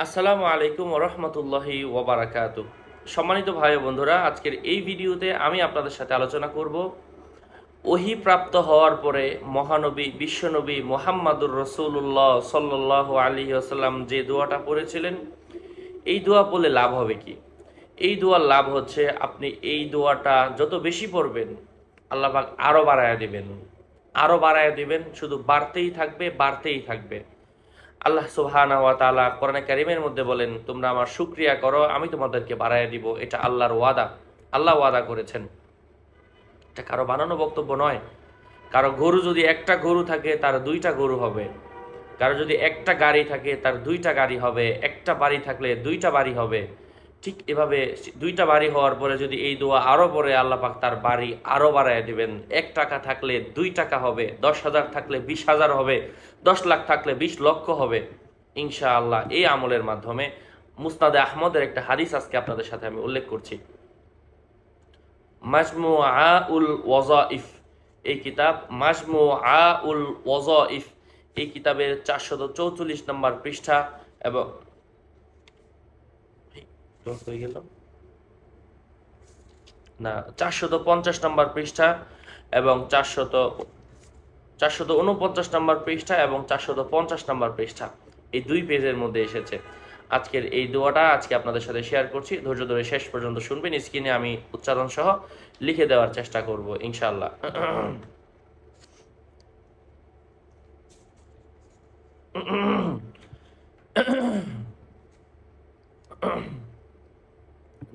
আসসালামু আলাইকুম ওরহমতুল্লাহি ওবারাকাতু। সম্মানিত ভাই ও বন্ধুরা, আজকের এই ভিডিওতে আমি আপনাদের সাথে আলোচনা করব ওহী প্রাপ্ত হওয়ার পরে মহানবী বিশ্বনবী মোহাম্মদুর রসুল্লাহ সাল্লাল্লাহু আলাইহি ওয়াসাল্লাম যে দোয়াটা পড়েছিলেন, এই দোয়া পড়লে লাভ হবে কি? এই দোয়ার লাভ হচ্ছে, আপনি এই দোয়াটা যত বেশি পড়বেন আল্লাহ পাক আরো বাড়ায়া দিবেন, আরো বাড়ায়া দিবেন, শুধু বাড়তেই থাকবে, বাড়তেই থাকবে। আল্লাহ সুবহানাহু ওয়া তাআলা কোরআনে কারীমের মধ্যে বলেন, তোমরা আমার শুকরিয়া করো, আমি তোমাদেরকে বাড়ায়া দিব। এটা আল্লাহর ওয়াদা, আল্লাহ ওয়াদা করেছেন। এটা কারো বানানো বক্তব্য নয়। কারো গরু যদি একটা গরু থাকে তার দুইটা গরু হবে, কারো যদি একটা গাড়ি থাকে তার দুইটা গাড়ি হবে, একটা বাড়ি থাকলে দুইটা বাড়ি হবে। ঠিক এভাবে দুইটা বাড়ি হওয়ার পরে যদি এই দোয়া আরো পরে আল্লাহ পাক তার বাড়ি আরো বাড়ায় দিবেন। 1 টাকা থাকলে 2 টাকা হবে, 10,000 থাকলে 20,000 হবে, 10 লাখ থাকলে 20 লক্ষ হবে ইনশাআল্লাহ। এই আমলের মাধ্যমে মুসনাদে আহমদের একটা হাদিস আজকে আপনাদের সাথে আমি উল্লেখ করছি। মাজমুআউল ওয়াজাইফ, এই কিতাব মাজমুআউল ওয়াজাইফ, এই কিতাবের 444 নম্বর পৃষ্ঠা এবং হয়ে গেল না 450 নম্বর পৃষ্ঠা এবং 449 নম্বর পৃষ্ঠা এবং 450 নম্বর পৃষ্ঠা, এই দুই পেজের মধ্যে এসেছে। আজকের এই দোয়াটা আজকে আপনাদের সাথে শেয়ার করছি। ধৈর্য ধরে শেষ পর্যন্ত শুনবেন। স্ক্রিনে আমি উচ্চারণ সহ লিখে দেওয়ার চেষ্টা করব ইনশাআল্লাহ।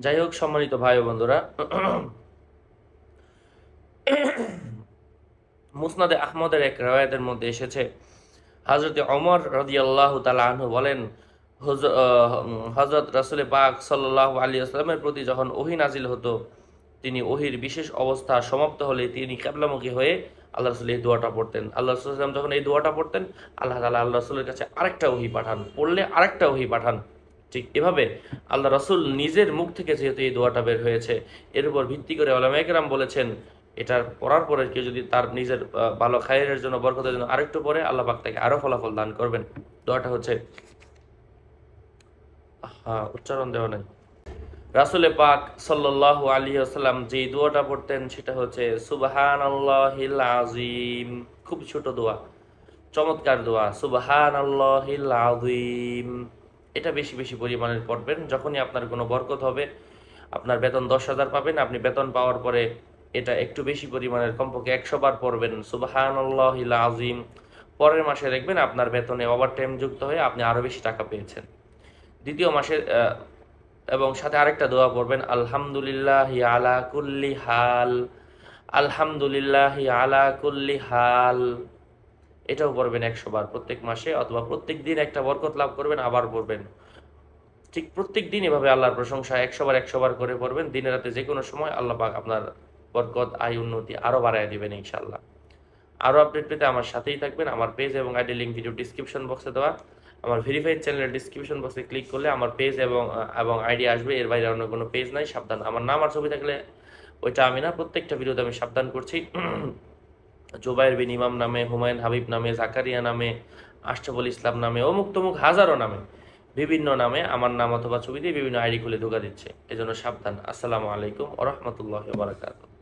যাই হোক, সম্মানিত ভাই ও বন্ধুরা, মুসনাদে আহমদের এক রাওয়ায়াতের মধ্যে এসেছে, হযরত ওমর রাদিয়াল্লাহু তাআলা আনহু বলেন, হযরত রাসূল পাক সাল্লাল্লাহু আলাইহি ওয়াসাল্লামের প্রতি যখন ওহী নাজিল হতো, তিনি ওহীর বিশেষ অবস্থা সমাপ্ত হলে তিনি কিবলামুখী হয়ে আল্লাহ রাসূল এই দোয়াটা পড়তেন। আল্লাহ রাসূল সাল্লাল্লাহু আলাইহি ওয়াসাল্লাম যখন এই দোয়াটা পড়তেন, আল্লাহ তাআলা আল্লাহ রাসূলের কাছে আরেকটা ওহী পাঠান, পড়লে আরেকটা ওহী পাঠান। ঠিক এভাবে আল্লাহ রাসূল নিজের মুখ থেকে যেহেতু এই দোয়াটা বের হয়েছে, এর উপর ভিত্তি করে উলামায়ে কেরাম বলেছেন, এটার পড়ার পরে কেউ যদি তার নিজের ভালো খায়ের জন্য, বরকতের জন্য আরেকটু পরে, আল্লাহ পাক তাকে আরো ফলাফল দান করবেন। দোয়াটা হচ্ছে, উচ্চারণ দেওয়া নাই, রাসূলে পাক সাল্লাল্লাহু আলাইহি ওয়াসাল্লাম যে দোয়াটা পড়তেন সেটা হচ্ছে সুবহানাল্লাহিল আযীম। খুব ছোট দোয়া, চমৎকার দোয়া, সুবহানাল্লাহিল আযীম। এটা বেশি বেশি পরিমাণে পড়বেন। যখনই আপনার কোনো বরকত হবে, আপনার বেতন 10,000 পাবেন, আপনি বেতন পাওয়ার পরে এটা একটু বেশি পরিমাণের, কমপক্ষে 100 বার পড়বেন সুবহানাল্লাহিল আযীম। পরের মাসে দেখবেন আপনার বেতনে ওভারটাইম যুক্ত হয়ে আপনি আরো বেশি টাকা পেয়েছেন। দ্বিতীয় মাসে এবং সাথে আরেকটা দোয়া পড়বেন, আলহামদুলিল্লাহি আলা কুল্লি হাল, আলহামদুলিল্লাহি আলা কুল্লি হাল। এটাও পড়বেন 100 বার প্রত্যেক মাসে, অথবা প্রত্যেক দিন একটা বরকত লাভ করবেন, আবার পড়বেন। ঠিক প্রত্যেক দিন এভাবে আল্লাহর প্রশংসা 100 বার 100 বার করে পড়বেন। দিনে রাতে যে কোনো সময় আল্লাহ পাক আপনার বরকত, আয়, উন্নতি আরো বাড়ায় দিবেন ইনশাআল্লাহ। আরো আপডেট পেতে আমার সাথেই থাকবেন। আমার পেজ এবং আইডি লিংক ভিডিও ডিসক্রিপশন বক্সে দেওয়া। আমার ভেরিফাইড চ্যানেলের ডিসক্রিপশন বক্সে ক্লিক করলে আমার পেজ এবং আইডি আসবে। এর বাইরে অন্য কোনো পেজ নাই, সাবধান। আমার নাম আর ছবি থাকলে ওইটা আমি না, প্রত্যেকটা ভিডিওতে আমি সাবধান করছি। জোবায়ের বিন ইমাম নামে, হুমায়ুন হাবিব নামে, জাকারিয়া নামে, আশরাফুল ইসলাম নামে, অমুক তমুক হাজারো নামে, বিভিন্ন নামে আমার নাম অথবা ছবি দিয়ে বিভিন্ন আইডি খুলে ধোকা দিচ্ছে। এজন্য সাবধান। আসসালামু আলাইকুম ওয়া রাহমাতুল্লাহি ওয়া বারাকাতুহু।